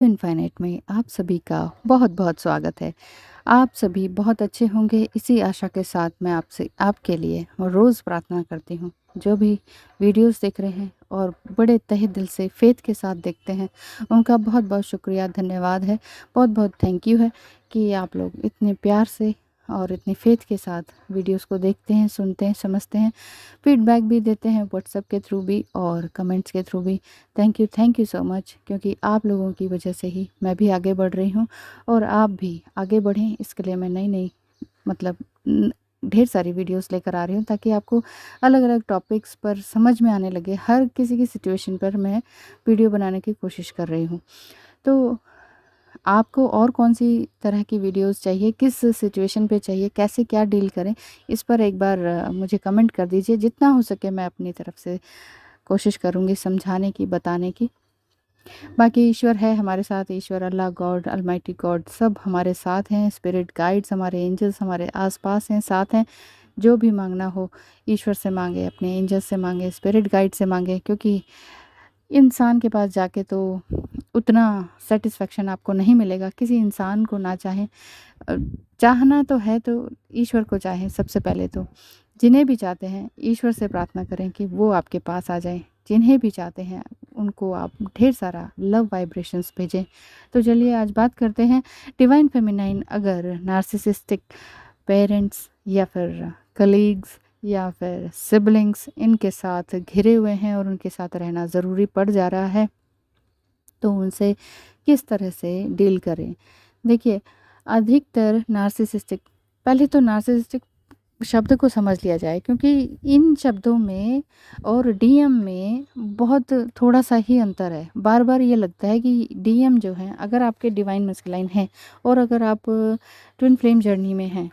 Infinite में आप सभी का बहुत-बहुत स्वागत है। आप सभी बहुत अच्छे होंगे, इसी आशा के साथ मैं आपसे आपके लिए रोज़ प्रार्थना करती हूँ। जो भी वीडियोज़ देख रहे हैं और बड़े तहे दिल से फ़ेथ के साथ देखते हैं, उनका बहुत-बहुत शुक्रिया, धन्यवाद है। बहुत-बहुत थैंक यू है कि आप लोग इतने प्यार से और इतनी फ़ेथ के साथ वीडियोज़ को देखते हैं, सुनते हैं, समझते हैं, फ़ीडबैक भी देते हैं व्हाट्सएप के थ्रू भी और कमेंट्स के थ्रू भी। थैंक यू सो मच, क्योंकि आप लोगों की वजह से ही मैं भी आगे बढ़ रही हूँ और आप भी आगे बढ़ें, इसके लिए मैं नई-नई मतलब ढेर सारी वीडियोस लेकर आ रही हूँ, ताकि आपको अलग-अलग टॉपिक्स पर समझ में आने लगे। हर किसी की सिचुएशन पर मैं वीडियो बनाने की कोशिश कर रही हूँ। तो आपको और कौन-सी तरह की वीडियोस चाहिए, किस सिचुएशन पे चाहिए, कैसे क्या डील करें, इस पर एक बार मुझे कमेंट कर दीजिए। जितना हो सके मैं अपनी तरफ से कोशिश करूँगी समझाने की, बताने की। बाकी ईश्वर है हमारे साथ, ईश्वर, अल्लाह, गॉड, अलमाइटी गॉड सब हमारे साथ हैं। स्पिरिट गाइड्स, हमारे एंजल्स हमारे आस-पास हैं, साथ हैं। जो भी माँगना हो ईश्वर से माँगे, अपने एंजल्स से माँगे, स्पिरिट गाइड से माँगे, क्योंकि इंसान के पास जाके तो उतना सैटिस्फैक्शन आपको नहीं मिलेगा। किसी इंसान को ना चाहें, अ, चाहना तो है तो ईश्वर को चाहें सबसे पहले तो। जिन्हें भी चाहते हैं ईश्वर से प्रार्थना करें कि वो आपके पास आ जाएँ। जिन्हें भी चाहते हैं उनको आप ढेर सारा लव वाइब्रेशंस भेजें। तो चलिए आज बात करते हैं डिवाइन फेमिनाइन अगर नार्सिसिस्टिक पेरेंट्स या फिर कलीग्स या फिर सिबलिंग्स इनके साथ घिरे हुए हैं और उनके साथ रहना ज़रूरी पड़ जा रहा है, तो उनसे किस तरह से डील करें। देखिए, अधिकतर नार्सिसिस्टिक, पहले तो नार्सिसिस्टिक शब्द को समझ लिया जाए, क्योंकि इन शब्दों में और डीएम में बहुत थोड़ा-सा ही अंतर है। बार-बार ये लगता है कि डीएम जो है, अगर आपके डिवाइन मस्कुलाइन हैं और अगर आप ट्विन फ्लेम जर्नी में हैं,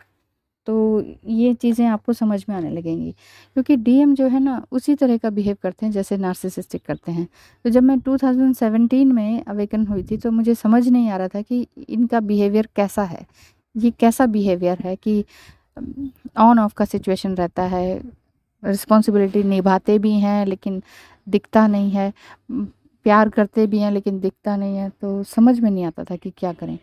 तो ये चीज़ें आपको समझ में आने लगेंगी। क्योंकि डीएम जो है ना, उसी तरह का बिहेव करते हैं जैसे नार्सिसिस्टिक करते हैं। तो जब मैं 2017 में अवेकन हुई थी, तो मुझे समझ नहीं आ रहा था कि इनका बिहेवियर कैसा है। ये कैसा बिहेवियर है कि ऑन ऑफ का सिचुएशन रहता है, रिस्पॉन्सिबिलिटी निभाते भी हैं लेकिन दिखता नहीं है, प्यार करते भी हैं लेकिन दिखता नहीं है, तो समझ में नहीं आता था कि क्या करें।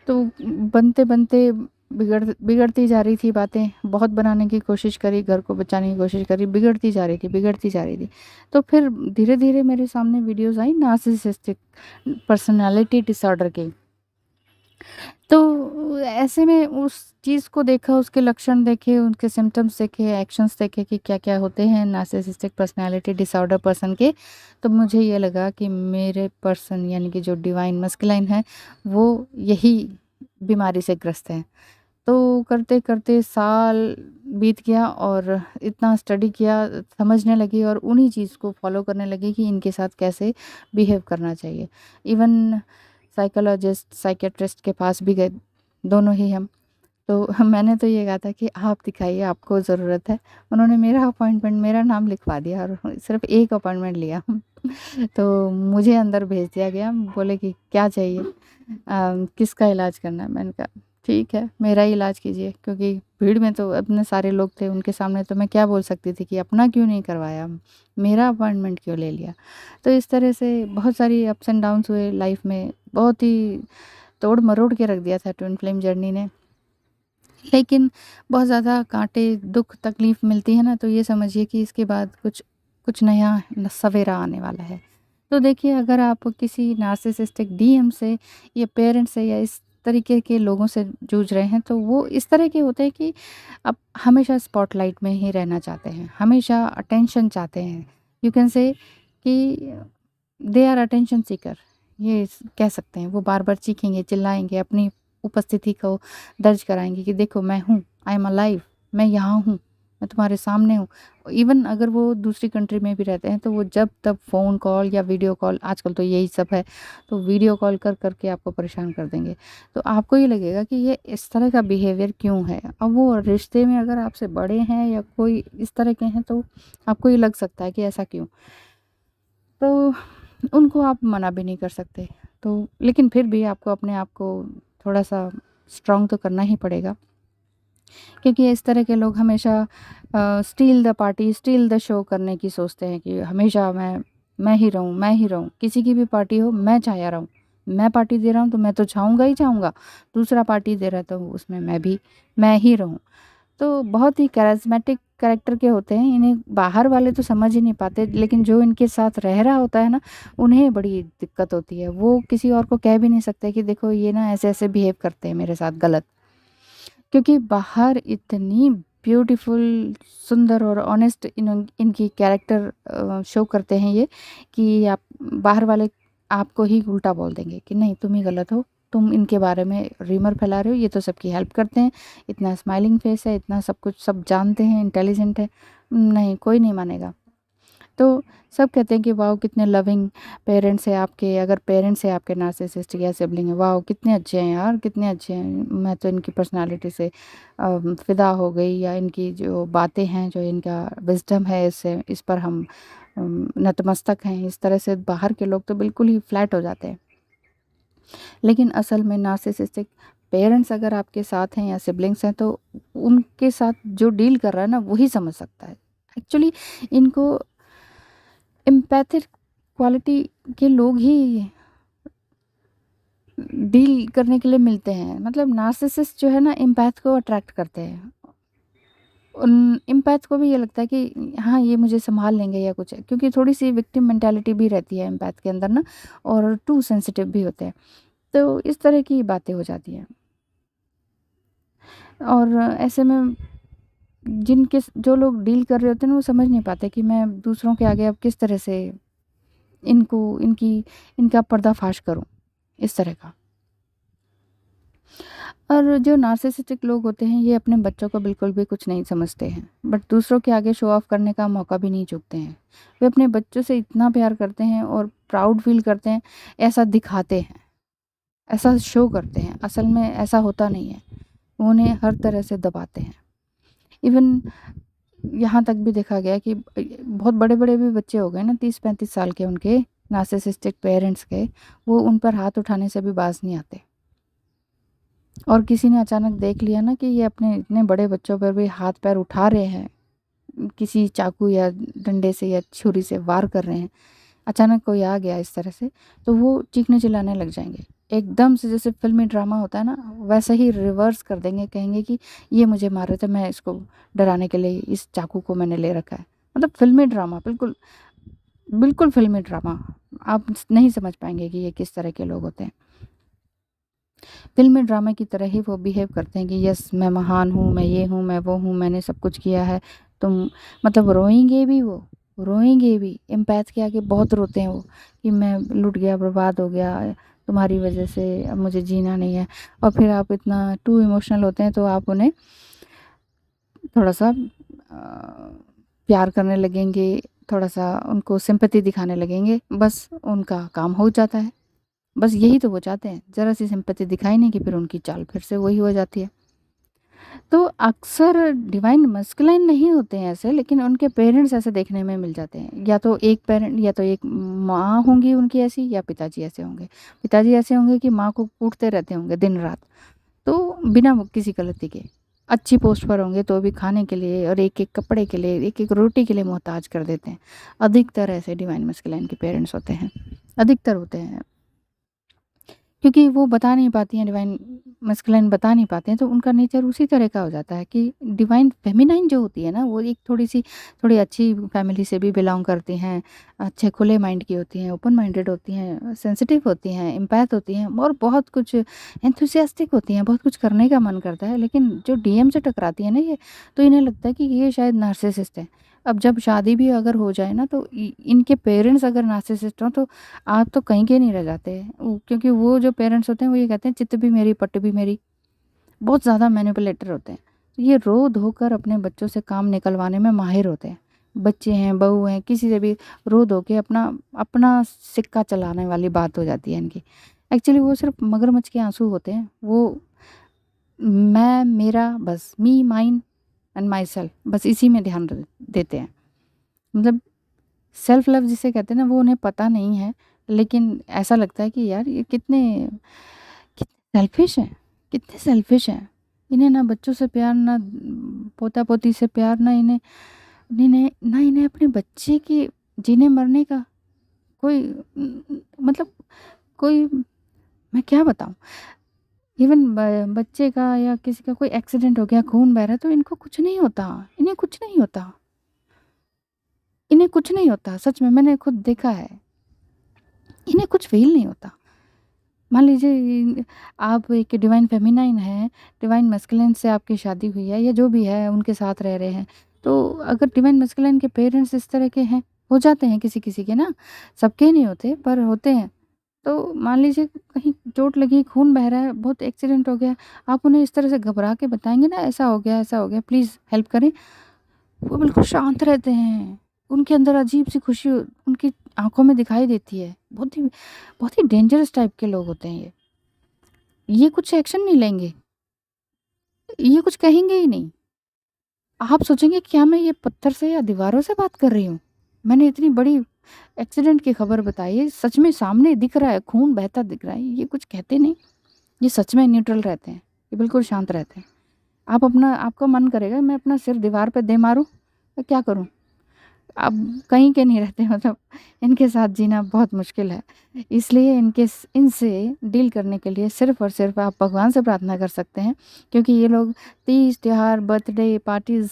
तो बनते-बनते बिगड़ती जा रही थी बातें, बहुत बनाने की कोशिश करी, घर को बचाने की कोशिश करी, बिगड़ती जा रही थी। तो फिर धीरे-धीरे मेरे सामने वीडियोज़ आई नार्सिसिस्टिक पर्सनैलिटी डिसऑर्डर की। तो ऐसे में उस चीज़ को देखा, उसके लक्षण देखे, उनके सिम्पटम्स देखे, एक्शंस देखे कि क्या-क्या होते हैं नार्सिसिस्टिक पर्सनैलिटी डिसऑर्डर पर्सन के। तो मुझे ये लगा कि मेरे पर्सन यानी कि जो डिवाइन मस्कुलाइन है, वो यही बीमारी से ग्रस्त हैं। तो करते-करते साल बीत गया और इतना स्टडी किया, समझने लगी और उन्हीं चीज़ को फ़ॉलो करने लगी कि इनके साथ कैसे बिहेव करना चाहिए। इवन साइकोलॉजिस्ट, साइकियाट्रिस्ट के पास भी गए, दोनों ही हम। तो मैंने तो ये कहा था कि आप दिखाइए, आपको ज़रूरत है। उन्होंने मेरा अपॉइंटमेंट, मेरा नाम लिखवा दिया और सिर्फ़ एक अपॉइंटमेंट लिया। तो मुझे अंदर भेज दिया गया, बोले कि क्या चाहिए? किसका इलाज करना है? मैंने कहा ठीक है, मेरा ही इलाज कीजिए, क्योंकि भीड़ में तो इतने सारे लोग थे, उनके सामने तो मैं क्या बोल सकती थी कि अपना क्यों नहीं करवाया? मेरा अपॉइंटमेंट क्यों ले लिया? तो इस तरह से बहुत सारी अप्स एंड डाउन्स हुए लाइफ़ में, बहुत ही तोड़-मरोड़ के रख दिया था ट्विन फ्लेम जर्नी ने। लेकिन बहुत ज़्यादा काँटे, दुःख, तकलीफ़ मिलती है ना, तो ये समझिए कि इसके बाद कुछ कुछ नया न सवेरा आने वाला है। तो देखिए, अगर आप किसी नार्सिसिस्टिक डीएम से या पेरेंट्स से या इस तरीके के लोगों से जूझ रहे हैं, तो वो इस तरह के होते हैं कि अब हमेशा स्पॉटलाइट में ही रहना चाहते हैं, हमेशा अटेंशन चाहते हैं। यू कैन से कि दे आर अटेंशन सीकर, ये कह सकते हैं। वो बार-बार चीखेंगे, चिल्लाएँगे, अपनी उपस्थिति को दर्ज कराएँगे कि देखो मैं हूँ, आई एम अलाइव, मैं यहाँ हूँ, मैं तुम्हारे सामने हूँ। इवन अगर वो दूसरी कंट्री में भी रहते हैं, तो वो जब तब फ़ोन कॉल या वीडियो कॉल, आजकल तो यही सब है, तो वीडियो कॉल कर के आपको परेशान कर देंगे। तो आपको ये लगेगा कि ये इस तरह का बिहेवियर क्यों है? अब वो रिश्ते में अगर आपसे बड़े हैं या कोई इस तरह के हैं, तो आपको ये लग सकता है कि ऐसा क्यों? तो उनको आप मना भी नहीं कर सकते। तो लेकिन फिर भी आपको अपने आप को थोड़ा-सा स्ट्रॉन्ग तो करना ही पड़ेगा, क्योंकि इस तरह के लोग हमेशा steel the party, steel the show करने की सोचते हैं कि हमेशा मैं ही रहूँ, मैं ही रहूँ। किसी की भी पार्टी हो, मैं छाया रहूँ। मैं पार्टी दे रहा हूँ तो मैं तो चाहूँगा ही चाहूँगा, दूसरा पार्टी दे रहा है तो उसमें मैं ही रहूँ। तो बहुत ही कैरिज़मेटिक कैरेक्टर के होते हैं, इन्हें बाहर वाले तो समझ ही नहीं पाते, लेकिन जो इनके साथ रह रहा होता है ना, उन्हें बड़ी दिक्कत होती है। वो किसी और को कह भी नहीं सकते कि देखो ये ना ऐसे-ऐसे बिहेव करते हैं मेरे साथ गलत। क्योंकि बाहर इतनी ब्यूटीफुल, सुंदर और ऑनेस्ट इनकी कैरेक्टर शो करते हैं ये, कि आप बाहर वाले आपको ही उल्टा बोल देंगे कि नहीं तुम ही गलत हो, तुम इनके बारे में र्यूमर फैला रहे हो, ये तो सबकी हेल्प करते हैं, इतना स्माइलिंग फेस है, इतना सब कुछ सब जानते हैं, इंटेलिजेंट है। नहीं, कोई नहीं मानेगा। तो सब कहते हैं कि वाओ कितने लविंग पेरेंट्स हैं आपके, अगर पेरेंट्स हैं आपके नार्सिसिस्ट या सिबलिंग है, वाओ कितने अच्छे हैं यार, कितने अच्छे हैं, मैं तो इनकी पर्सनालिटी से फ़िदा हो गई, या इनकी जो बातें हैं, जो इनका विज़डम है, इससे इस पर हम नतमस्तक हैं। इस तरह से बाहर के लोग तो बिल्कुल ही फ्लैट हो जाते हैं। लेकिन असल में नार्सिसिस्टिक पेरेंट्स अगर आपके साथ हैं या सिबलिंग्स हैं, तो उनके साथ जो डील कर रहा है ना, वही समझ सकता है। एक्चुअली इनको एम्पैथिक क्वालिटी के लोग ही डील करने के लिए मिलते हैं। मतलब नार्सिसिस्ट जो है ना, एम्पैथ को अट्रैक्ट करते हैं। उन एम्पैथ को भी ये लगता है कि हाँ, ये मुझे सँभाल लेंगे या कुछ है, क्योंकि थोड़ी-सी विक्टिम मेंटालिटी भी रहती है एम्पैथ के अंदर ना, और टू सेंसिटिव भी होते हैं। तो इस तरह की बातें हो जाती हैं। और ऐसे में जो लोग डील कर रहे होते हैं ना, वो समझ नहीं पाते कि मैं दूसरों के आगे अब किस तरह से इनको इनकी इनका पर्दाफ़ाश करूँ, इस तरह का। और जो नार्सिसिस्टिक लोग होते हैं, ये अपने बच्चों को बिल्कुल भी कुछ नहीं समझते हैं, बट दूसरों के आगे शो ऑफ करने का मौका भी नहीं चूकते हैं। वे अपने बच्चों से इतना प्यार करते हैं और प्राउड फील करते हैं, ऐसा दिखाते हैं, ऐसा शो करते हैं, असल में ऐसा होता नहीं है। वो उन्हें हर तरह से दबाते हैं। इवन यहाँ तक भी देखा गया कि बहुत बड़े-बड़े भी बच्चे हो गए ना, 30-35 साल के, उनके नार्सिसिस्टिक पेरेंट्स के, वो उन पर हाथ उठाने से भी बाज़ नहीं आते। और किसी ने अचानक देख लिया ना कि ये अपने इतने बड़े बच्चों पर भी हाथ पैर उठा रहे हैं, किसी चाकू या डंडे से या छुरी से वार कर रहे हैं, अचानक कोई आ गया इस तरह से, तो वो चीखने चिल्लाने लग जाएँगे। एकदम से जैसे फ़िल्मी ड्रामा होता है ना, वैसा ही रिवर्स कर देंगे, कहेंगे कि ये मुझे मार रहे थे, मैं इसको डराने के लिए इस चाकू को मैंने ले रखा है। मतलब फ़िल्मी ड्रामा, बिल्कुल, बिल्कुल फ़िल्मी ड्रामा। आप नहीं समझ पाएँगे कि ये किस तरह के लोग होते हैं। फ़िल्मी ड्रामे की तरह ही वो बिहेव करते हैं कि यस मैं महान हूँ, मैं ये हूँ, मैं वो हूँ, मैंने सब कुछ किया है। तुम मतलब रोएँगे भी वो, रोएँगे भी। एम्पैथ के आगे बहुत रोते हैं वो, कि मैं लुट गया, बर्बाद हो गया, तुम्हारी वज़ह से अब मुझे जीना नहीं है। और फिर आप इतना टू इमोशनल होते हैं, तो आप उन्हें थोड़ा-सा प्यार करने लगेंगे, थोड़ा-सा उनको सिम्पैथी दिखाने लगेंगे, बस उनका काम हो जाता है। बस यही तो वो चाहते हैं, ज़रा-सी सिम्पैथी दिखाई नहीं कि फिर उनकी चाल फिर से वही हो जाती है। तो अक्सर डिवाइन मस्कुलाइन नहीं होते हैं ऐसे, लेकिन उनके पेरेंट्स ऐसे देखने में मिल जाते हैं। या तो एक पेरेंट, या तो एक माँ होंगी उनकी ऐसी, या पिताजी ऐसे होंगे। पिताजी ऐसे होंगे कि माँ को कूटते रहते होंगे दिन-रात, तो बिना किसी गलती के। अच्छी पोस्ट पर होंगे तो भी खाने के लिए और एक-एक कपड़े के लिए, एक-एक रोटी के लिए मोहताज कर देते हैं। अधिकतर ऐसे डिवाइन मस्कुलाइन के पेरेंट्स होते हैं, अधिकतर होते हैं। क्योंकि वो बता नहीं पाती हैं, डिवाइन मस्कुलाइन बता नहीं पाते हैं, तो उनका नेचर उसी तरह का हो जाता है कि डिवाइन फेमिनाइन जो होती है ना, वो एक थोड़ी अच्छी फैमिली से भी बिलॉन्ग करती हैं, अच्छे खुले माइंड की होती हैं, ओपन माइंडेड होती हैं, सेंसिटिव होती हैं, एम्पैथ होती हैं, और बहुत कुछ एंथुसियास्टिक होती हैं, बहुत कुछ करने का मन करता है। लेकिन जो डीएम से टकराती है ना ये, तो इन्हें लगता है कि ये शायद नार्सिसिस्ट है। अब जब शादी भी अगर हो जाए ना, तो इनके पेरेंट्स अगर नार्सिसिस्ट हों, तो आप तो कहीं के नहीं रह जाते। क्योंकि वो जो पेरेंट्स होते हैं, वो ये कहते हैं चित्त भी मेरी पट भी मेरी, बहुत ज़्यादा मैनिपुलेटर होते हैं। तो ये रो धोकर अपने बच्चों से काम निकलवाने में माहिर होते हैं। बच्चे हैं, बहू हैं, किसी से भी रो धो के अपना अपना सिक्का चलाने वाली बात हो जाती है इनकी। एक्चुअली वो सिर्फ मगरमच्छ के आंसू होते हैं। वो मैं, मेरा, बस मी, माइन एंड माई सेल्फ, बस इसी में ध्यान देते हैं। मतलब सेल्फ लव जिसे कहते हैं ना, वो उन्हें पता नहीं है, लेकिन ऐसा लगता है कि यार ये कितने कितने सेल्फिश हैं, कितने सेल्फिश हैं। इन्हें ना बच्चों से प्यार, ना पोता-पोती से प्यार, ना इन्हें इन्हें ना इन्हें अपने बच्चे की जीने मरने का कोई मतलब कोई मैं क्या बताऊँ? इवन बच्चे का या किसी का कोई एक्सीडेंट हो गया, खून बह रहा है, तो इनको कुछ नहीं होता, इन्हें कुछ नहीं होता, इन्हें कुछ नहीं होता, सच में मैंने खुद देखा है, इन्हें कुछ फ़ील नहीं होता। मान लीजिए आप एक डिवाइन फेमिनाइन हैं, डिवाइन मस्कुलिन से आपकी शादी हुई है या जो भी है उनके साथ रह रहे हैं, तो अगर डिवाइन मस्कुलिन के पेरेंट्स इस तरह के हैं, हो जाते हैं किसी-किसी के ना, सबके नहीं होते पर होते हैं। तो मान लीजिए कहीं चोट लगी, खून बह रहा है, बहुत एक्सीडेंट हो गया, आप उन्हें इस तरह से घबरा के बताएँगे ना ऐसा हो गया, प्लीज़ हेल्प करें, वो बिल्कुल शांत रहते हैं। उनके अंदर अजीब-सी खुशी उनकी आँखों में दिखाई देती है। बहुत ही डेंजरस टाइप के लोग होते हैं ये। ये कुछ एक्शन नहीं लेंगे, ये कुछ कहेंगे ही नहीं। आप सोचेंगे क्या मैं ये पत्थर से या दीवारों से बात कर रही हूँ? मैंने इतनी बड़ी एक्सीडेंट की खबर बताई है, सच में सामने दिख रहा है, खून बहता दिख रहा है, ये कुछ कहते नहीं। ये सच में न्यूट्रल रहते हैं, ये बिल्कुल शांत रहते हैं। आपका मन करेगा मैं अपना सिर दीवार पे दे मारूँ, मैं क्या करूँ? अब कहीं के नहीं रहते, मतलब इनके साथ जीना बहुत मुश्किल है। इसलिए इनसे डील करने के लिए सिर्फ़ और सिर्फ़ आप भगवान से प्रार्थना कर सकते हैं, क्योंकि ये लोग तीज, त्योहार, बर्थडे पार्टीज़,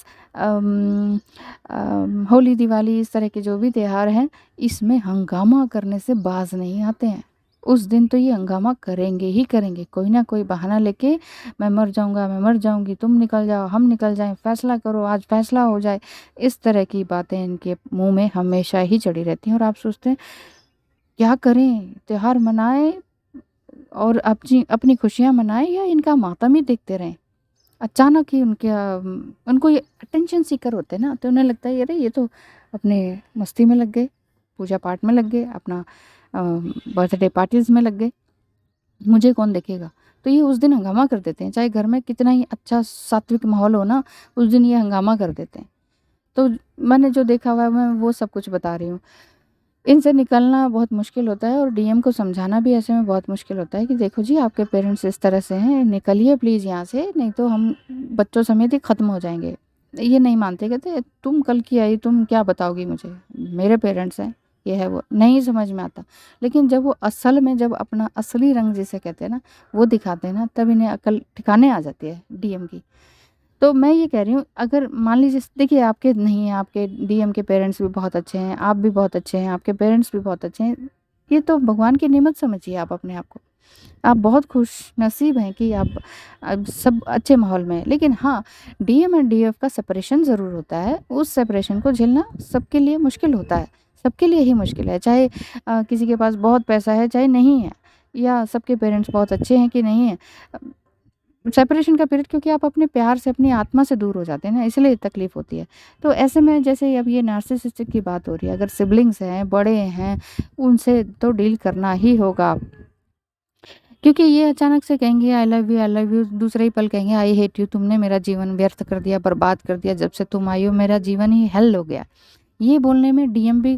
होली, दिवाली, इस तरह के जो भी त्योहार हैं, इसमें हंगामा करने से बाज़ नहीं आते हैं। उस दिन तो ये हंगामा करेंगे ही करेंगे, कोई ना कोई बहाना लेके मैं मर जाऊँगा, मैं मर जाऊँगी, तुम निकल जाओ, हम निकल जाएँ, फ़ैसला करो, आज फ़ैसला हो जाए। इस तरह की बातें इनके मुँह में हमेशा ही चढ़ी रहती हैं और आप सोचते हैं क्या करें? त्योहार मनाएँ और अपनी अपनी खुशियाँ मनाएँ या इनका मातम ही देखते रहें? अचानक ही उनको ये अटेंशन सीकर होते हैं ना, तो उन्हें लगता है अरे ये तो अपने मस्ती में लग गए, पूजा पाठ में लग गए, अपना बर्थडे पार्टीज़ में लग गए, मुझे कौन देखेगा? तो ये उस दिन हंगामा कर देते हैं, चाहे घर में कितना ही अच्छा सात्विक माहौल हो ना, उस दिन ये हंगामा कर देते हैं। तो मैंने जो देखा हुआ है मैं वो सब कुछ बता रही हूँ। इनसे निकलना बहुत मुश्किल होता है और डीएम को समझाना भी ऐसे में बहुत मुश्किल होता है कि देखो जी आपके पेरेंट्स इस तरह से हैं, निकलिए प्लीज़ यहाँ से, नहीं तो हम बच्चों समेत ही ख़त्म हो जाएँगे। ये नहीं मानते, कहते तुम कल की आई, तुम क्या बताओगी मुझे? मेरे पेरेंट्स हैं, ये है वो, नहीं समझ में आता। लेकिन जब वो असल में जब अपना असली रंग जिसे कहते हैं ना, वो दिखाते हैं ना, तब इन्हें अकल ठिकाने आ जाती है डीएम की। तो मैं ये कह रही हूँ अगर मान लीजिए देखिए आपके नहीं है, आपके डीएम के पेरेंट्स भी बहुत अच्छे हैं, आप भी बहुत अच्छे हैं, आपके पेरेंट्स भी बहुत अच्छे हैं। ये तो भगवान की नेमत समझिए आप अपने आप को। आप बहुत खुशनसीब हैं कि आप सब अच्छे माहौल में हैं। लेकिन हाँ, डीएम और डीएफ का सेपरेशन ज़रूर होता है। उस सेपरेशन को झेलना सबके लिए मुश्किल होता है। सबके लिए ही मुश्किल है। चाहे किसी के पास बहुत पैसा है, चाहे नहीं है, या सबके पेरेंट्स बहुत अच्छे हैं कि नहीं है। सेपरेशन का पीरियड क्योंकि आप अपने प्यार से, अपनी आत्मा से दूर हो जाते हैं ना, इसलिए तकलीफ़ होती है। तो ऐसे में जैसे अब ये नार्सिसिस्टिक की बात हो रही है, अगर सिबलिंग्स हैं, बड़े हैं, उनसे तो डील करना ही होगा। क्योंकि ये अचानक से कहेंगे आई लव यू, दूसरे ही पल कहेंगे आई हेट यू, तुमने मेरा जीवन व्यर्थ कर दिया, बर्बाद कर दिया, जब से तुम आई हो मेरा जीवन ही हेल हो गया। ये बोलने में डीएम भी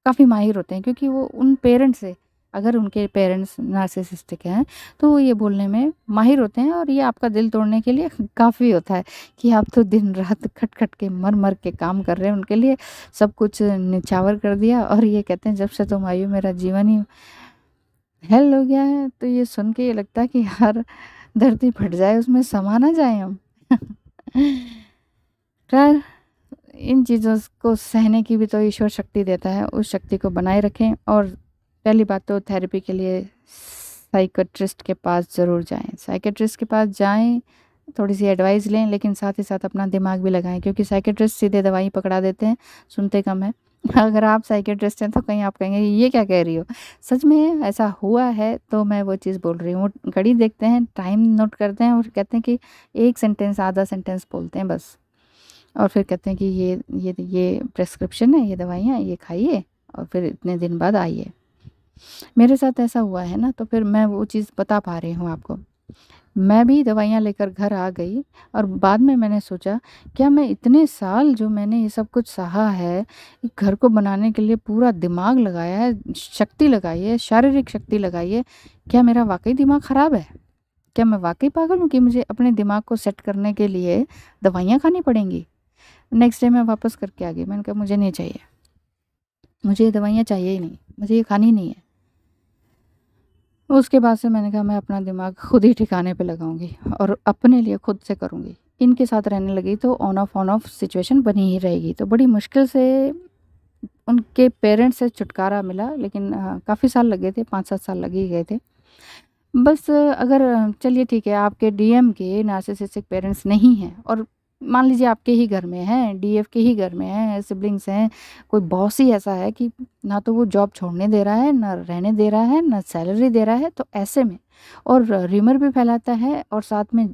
काफ़ी माहिर होते हैं क्योंकि वो उन पेरेंट्स से, अगर उनके पेरेंट्स नार्सिसिस्टिक हैं, तो वो ये बोलने में माहिर होते हैं और ये आपका दिल तोड़ने के लिए काफ़ी होता है कि आप तो दिन-रात खट-खट के, मर-मर के काम कर रहे हैं उनके लिए, सब कुछ निछावर कर दिया और ये कहते हैं जब से तुम आई हो मेरा जीवन ही हेल हो गया है। तो ये सुन के ये लगता है कि यार धरती फट जाए, उसमें समा ना जाएँ हम। खैर इन चीज़ों को सहने की भी तो ईश्वर शक्ति देता है, उस शक्ति को बनाए रखें और पहली बात तो थेरेपी के लिए साइकियाट्रिस्ट के पास ज़रूर जाएँ। साइकियाट्रिस्ट के पास जाएँ, थोड़ी-सी एडवाइस लें, लेकिन साथ ही साथ अपना दिमाग भी लगाएँ क्योंकि साइकियाट्रिस्ट सीधे दवाई पकड़ा देते हैं, सुनते कम हैं। अगर आप साइकियाट्रिस्ट हैं तो कहीं आप कहेंगे ये क्या कह रही हो? सच में ऐसा हुआ है तो मैं वो चीज़ बोल रही हूँ। वो घड़ी देखते हैं, टाइम नोट करते हैं और कहते हैं कि 1 सेंटेंस, आधा सेंटेंस बोलते हैं बस। और फिर कहते हैं कि ये प्रिस्क्रिप्शन है, ये दवाइयाँ ये खाइए और फिर इतने दिन बाद आइए। मेरे साथ ऐसा हुआ है ना, तो फिर मैं वो चीज़ बता पा रही हूँ आपको। मैं भी दवाइयाँ लेकर घर आ गई और बाद में मैंने सोचा क्या मैं इतने साल जो मैंने ये सब कुछ सहा है, घर को बनाने के लिए पूरा दिमाग लगाया है, शक्ति लगाई है, शारीरिक शक्ति लगाई है, क्या मेरा वाक़ई दिमाग ख़राब है? क्या मैं वाक़ई पागल हूँ कि मुझे अपने दिमाग को सेट करने के लिए दवाइयाँ खानी पड़ेंगी? नेक्स्ट डे मैं वापस करके आ गई। मैंने कहा मुझे नहीं चाहिए, मुझे ये दवाइयाँ चाहिए ही नहीं, मुझे ये खानी नहीं है। उसके बाद से मैंने कहा मैं अपना दिमाग खुद ही ठिकाने पे लगाऊंगी और अपने लिए खुद से करूंगी। इनके साथ रहने लगी तो ऑन ऑफ सिचुएशन बनी ही रहेगी। तो बड़ी मुश्किल से उनके पेरेंट्स से छुटकारा मिला, लेकिन काफ़ी साल लगे थे, 5-7 साल लग ही गए थे। बस अगर चलिए ठीक है, आपके डीएम के नार्सिसिस्टिक पेरेंट्स नहीं हैं और मान लीजिए आपके ही घर में हैं, डीएफ के ही घर में हैं, सिबलिंग्स हैं, कोई बॉस ही ऐसा है कि ना तो वो जॉब छोड़ने दे रहा है, ना रहने दे रहा है, ना सैलरी दे रहा है, तो ऐसे में और र्यूमर भी फैलाता है और साथ में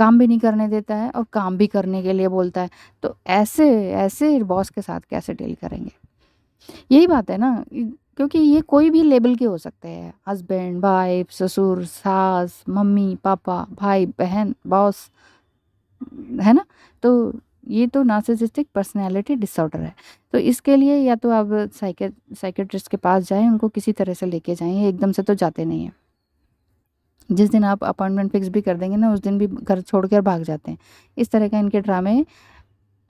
काम भी नहीं करने देता है और काम भी करने के लिए बोलता है, तो ऐसे ऐसे बॉस के साथ कैसे डील करेंगे? यही बात है ना, क्योंकि ये कोई भी लेवल के हो सकते हैं, हस्बैंड, वाइफ, ससुर, सास, मम्मी, पापा, भाई, बहन, बॉस, है ना? तो ये तो नार्सिसिस्टिक पर्सनैलिटी डिसऑर्डर है। तो इसके लिए या तो आप साइकियाट्रिस्ट के पास जाएँ, उनको किसी तरह से लेके जाएँ, ये एकदम से तो जाते नहीं हैं। जिस दिन आप अपॉइंटमेंट फिक्स भी कर देंगे ना, उस दिन भी घर छोड़कर भाग जाते हैं। इस तरह का इनके ड्रामे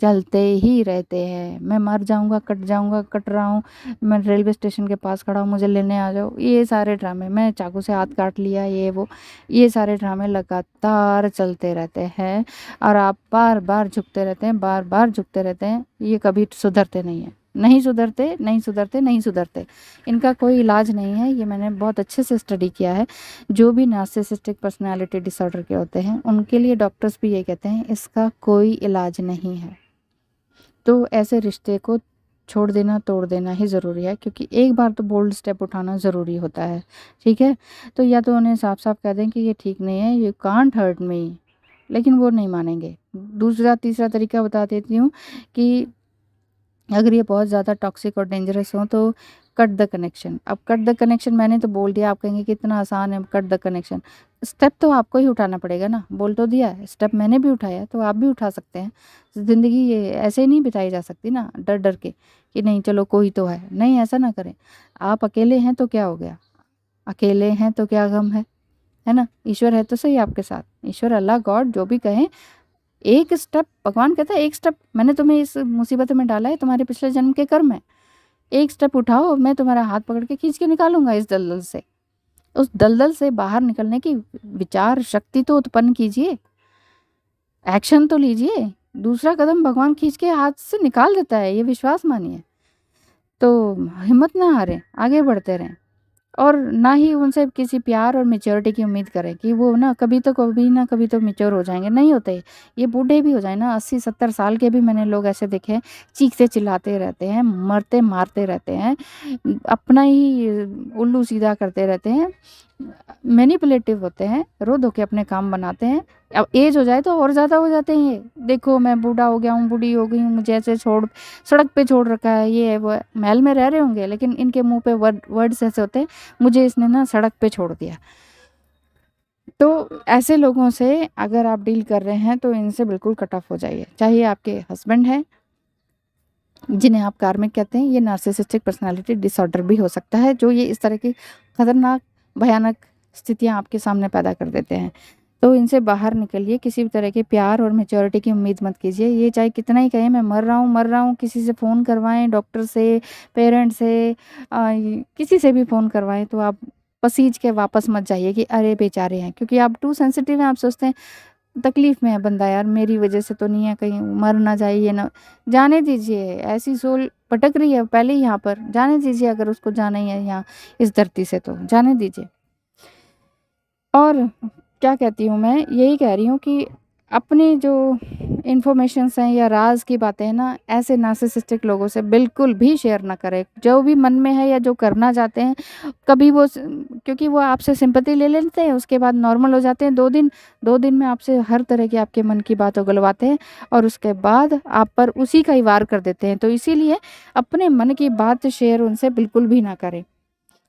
चलते ही रहते हैं। मैं मर जाऊँगा, कट रहा हूँ, मैं रेलवे स्टेशन के पास खड़ा हूँ, मुझे लेने आ जाओ। ये सारे ड्रामे, मैं चाकू से हाथ काट लिया, ये वो, ये सारे ड्रामे लगातार चलते रहते हैं और आप बार-बार झुकते रहते हैं, बार-बार झुकते रहते हैं। ये कभी सुधरते नहीं हैं। नहीं सुधरते, नहीं सुधरते, नहीं सुधरते। इनका कोई इलाज नहीं है, ये मैंने बहुत अच्छे से स्टडी किया है। जो भी नार्सिसिस्टिक पर्सनैलिटी डिसऑर्डर के होते हैं, उनके लिए डॉक्टर्स भी ये कहते हैं, इसका कोई इलाज नहीं है। तो ऐसे रिश्ते को छोड़ देना, तोड़ देना ही ज़रूरी है, क्योंकि एक बार तो बोल्ड स्टेप उठाना ज़रूरी होता है, ठीक है? तो या तो उन्हें साफ-साफ कह दें कि ये ठीक नहीं है, यू कांट हर्ट मी, लेकिन वो नहीं मानेंगे। दूसरा तीसरा तरीका बता देती हूँ कि अगर ये बहुत ज़्यादा टॉक्सिक और डेंजरस हो तो कट द कनेक्शन। अब कट द कनेक्शन मैंने तो बोल दिया, आप कहेंगे कितना आसान है कट द कनेक्शन। स्टेप तो आपको ही उठाना पड़ेगा ना, बोल तो दिया है, स्टेप मैंने भी उठाया तो आप भी उठा सकते हैं। ज़िंदगी ये ऐसे ही नहीं बिताई जा सकती ना डर डर के कि नहीं चलो कोई तो है, नहीं ऐसा ना करें। आप अकेले हैं तो क्या हो गया, अकेले हैं तो क्या गम है ना? ईश्वर है तो सही आपके साथ, ईश्वर, अल्लाह, गॉड जो भी कहें, एक स्टेप, भगवान कहता है एक स्टेप, मैंने तुम्हें इस मुसीबत में डाला है, तुम्हारे पिछले जन्म के कर्म है, एक स्टेप उठाओ, मैं तुम्हारा हाथ पकड़ के खींच के निकालूंगा इस दलदल से। उस दलदल से बाहर निकलने की विचार शक्ति तो उत्पन्न कीजिए, एक्शन तो लीजिए। दूसरा कदम भगवान खींच के हाथ से निकाल देता है, ये विश्वास मानिए। तो हिम्मत ना हारें, आगे बढ़ते रहें और ना ही उनसे किसी प्यार और मैच्योरिटी की उम्मीद करें कि वो ना कभी तो मैच्योर हो जाएंगे, नहीं होते। ये बूढ़े भी हो जाए ना, 80-70 साल के भी मैंने लोग ऐसे देखे हैं, चीखते चिल्लाते रहते हैं, मरते मारते रहते हैं, अपना ही उल्लू सीधा करते रहते हैं, मैनिपुलेटिव होते हैं, रो धो के अपने काम बनाते हैं। अब एज हो जाए तो और ज़्यादा हो जाते हैं ये, देखो मैं बूढ़ा हो गया हूँ, बूढ़ी हो गई हूँ, मुझे ऐसे छोड़ सड़क पे छोड़ रखा है, ये है वो है। महल में रह रहे होंगे लेकिन इनके मुंह पे वर्ड्स ऐसे होते हैं, मुझे इसने ना सड़क पे छोड़ दिया। तो ऐसे लोगों से अगर आप डील कर रहे हैं तो इनसे बिल्कुल कट ऑफ हो जाइए। चाहे आपके हस्बैंड हैं जिन्हें आप कार्मिक कहते हैं, ये नार्सिसिस्टिक पर्सनालिटी डिसऑर्डर भी हो सकता है, जो ये इस तरह की खतरनाक भयानक स्थितियां आपके सामने पैदा कर देते हैं। तो इनसे बाहर निकलिए, किसी भी तरह के प्यार और मैच्योरिटी की उम्मीद मत कीजिए। ये चाहे कितना ही कहें मैं मर रहा हूँ, किसी से फ़ोन करवाएं, डॉक्टर से, पेरेंट्स से, किसी से भी फ़ोन करवाएं, तो आप पसीज के वापस मत जाइए कि अरे बेचारे हैं, क्योंकि आप टू सेंसिटिव हैं। आप सोचते हैं तकलीफ में है बंदा, यार मेरी वजह से तो नहीं है, कहीं मर ना जाए, ये ना, जाने दीजिए। ऐसी सोल भटक रही है पहले ही यहाँ पर, जाने दीजिए। अगर उसको जाना ही है यहाँ इस धरती से तो जाने दीजिए। और क्या कहती हूँ मैं, यही कह रही हूँ कि अपने जो इन्फॉर्मेशंस हैं या राज की बातें हैं ना, ऐसे नार्सिसिस्टिक लोगों से बिल्कुल भी शेयर ना करें। जो भी मन में है या जो करना चाहते हैं, कभी वो क्योंकि वो आपसे सिंपैथी ले लेते हैं, उसके बाद नॉर्मल हो जाते हैं। 2 दिन में आपसे हर तरह की आपके मन की बात उगलवाते हैं और उसके बाद आप पर उसी का ही वार कर देते हैं। तो इसीलिए अपने मन की बात शेयर उनसे बिल्कुल भी ना करें।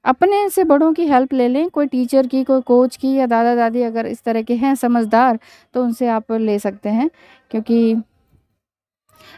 अपने से बड़ों की हेल्प ले लें, कोई टीचर की, कोई कोच की या दादा दादी अगर इस तरह के हैं समझदार, तो उनसे आप ले सकते हैं। क्योंकि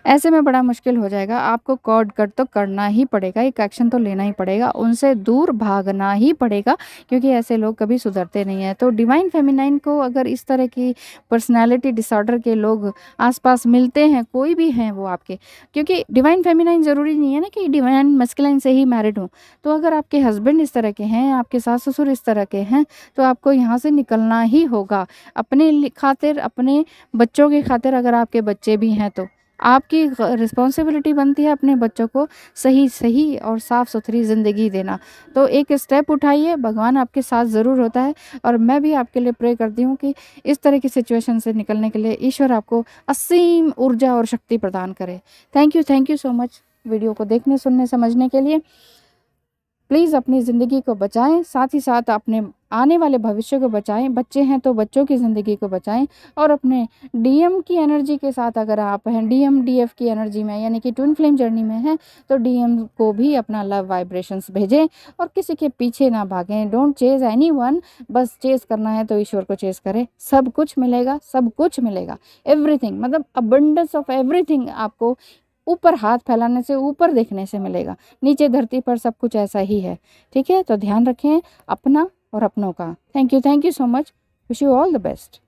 ऐसे में बड़ा मुश्किल हो जाएगा, आपको कॉर्ड कट तो करना ही पड़ेगा, एक एक्शन तो लेना ही पड़ेगा, उनसे दूर भागना ही पड़ेगा, क्योंकि ऐसे लोग कभी सुधरते नहीं हैं। तो डिवाइन फेमिनाइन को अगर इस तरह की पर्सनैलिटी डिसऑर्डर के लोग आस-पास मिलते हैं, कोई भी हैं वो आपके, क्योंकि डिवाइन फेमिनाइन ज़रूरी नहीं है ना कि डिवाइन मस्कुलाइन से ही मैरिड हों। तो अगर आपके हस्बैंड इस तरह के हैं, आपके सास-ससुर इस तरह के हैं, तो आपको यहाँ से निकलना ही होगा। अपने खातिर, अपने बच्चों की खातिर, अगर आपके बच्चे भी हैं तो आपकी रिस्पॉन्सिबिलिटी बनती है अपने बच्चों को सही और साफ़-सुथरी ज़िंदगी देना। तो एक स्टेप उठाइए, भगवान आपके साथ ज़रूर होता है, और मैं भी आपके लिए प्रे करती हूँ कि इस तरह की सिचुएशन से निकलने के लिए ईश्वर आपको असीम ऊर्जा और शक्ति प्रदान करे। Thank you so much video को देखने, सुनने, समझने के लिए। प्लीज़ अपनी ज़िंदगी को बचाएँ, साथ ही साथ अपने आने वाले भविष्य को बचाएँ, बच्चे हैं तो बच्चों की ज़िंदगी को बचाएँ, और अपने डीएम की एनर्जी के साथ अगर आप हैं, डीएम, डीएफ की एनर्जी में, यानी कि ट्विन फ्लेम जर्नी में हैं, तो डीएम को भी अपना लव वाइब्रेशंस भेजें और किसी के पीछे ना भागें। डोंट चेज़ एनीवन, बस चेज़ करना है तो ईश्वर को चेज़ करें, सब कुछ मिलेगा, सब कुछ मिलेगा। एवरीथिंग, मतलब अबंडेंस ऑफ एवरीथिंग आपको ऊपर हाथ फैलाने से, ऊपर देखने से मिलेगा। नीचे धरती पर सब कुछ ऐसा ही है, ठीक है? तो ध्यान रखें अपना और अपनों का। Thank you so much. Wish you all the best.